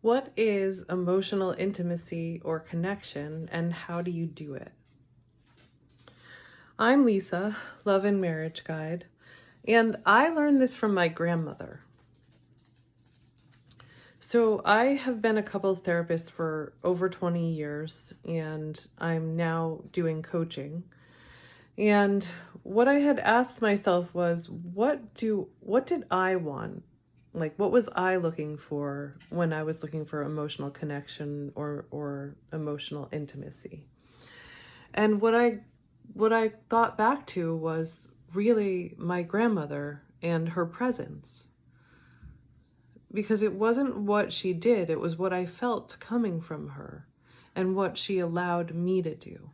What is emotional intimacy or connection, and how do you do it? I'm Lisa, Love and Marriage Guide, and I learned this from my grandmother. So I have been a couples therapist for over 20 years, and I'm now doing coaching. And what I had asked myself was, what did I want? Like, what was I looking for when I was looking for emotional connection or emotional intimacy? And what I thought back to was really my grandmother and her presence. Because it wasn't what she did, it was what I felt coming from her and what she allowed me to do.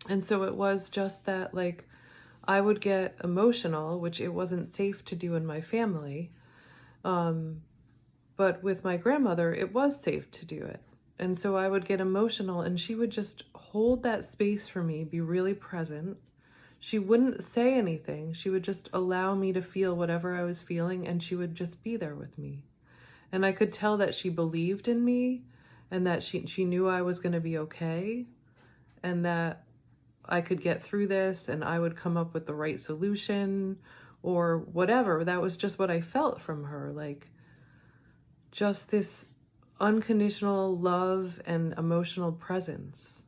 And so it was just that, like, I would get emotional, which it wasn't safe to do in my family. But with my grandmother, it was safe to do it. And so I would get emotional and she would just hold that space for me, be really present. She wouldn't say anything. She would just allow me to feel whatever I was feeling, and she would just be there with me. And I could tell that she believed in me and that she knew I was going to be okay and that I could get through this and I would come up with the right solution or whatever. That was just what I felt from her. Like, just this unconditional love and emotional presence.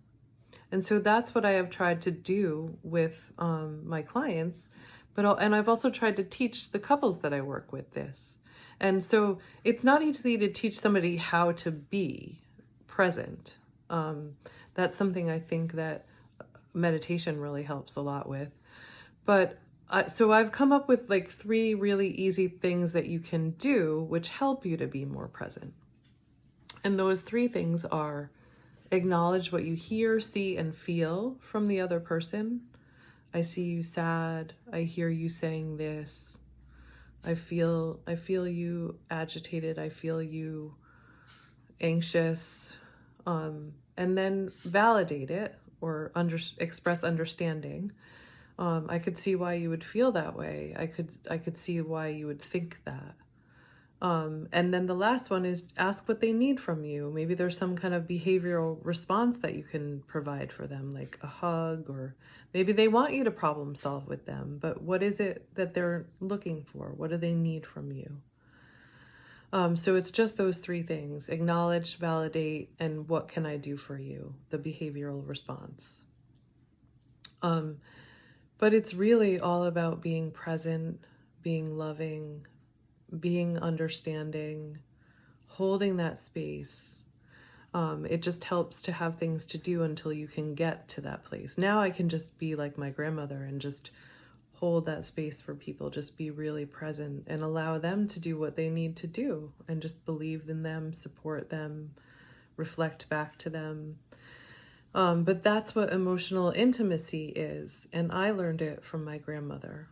And so that's what I have tried to do with my clients, and I've also tried to teach the couples that I work with this. And so it's not easy to teach somebody how to be present. That's something I think that meditation really helps a lot with. But so I've come up with like 3 really easy things that you can do which help you to be more present. And those 3 things are: acknowledge what you hear, see, and feel from the other person. I see you sad. I hear you saying this. I feel you agitated. I feel you anxious. And then validate it or express understanding. I could see why you would feel that way. I could see why you would think that. And then the last one is ask what they need from you. Maybe there's some kind of behavioral response that you can provide for them, like a hug, or maybe they want you to problem solve with them, but what is it that they're looking for? What do they need from you? So it's just those 3 things: acknowledge, validate, and what can I do for you? The behavioral response. But it's really all about being present, being loving, being understanding, holding that space. It just helps to have things to do until you can get to that place. Now I can just be like my grandmother and just hold that space for people, just be really present and allow them to do what they need to do and just believe in them, support them, reflect back to them. But that's what emotional intimacy is. And I learned it from my grandmother.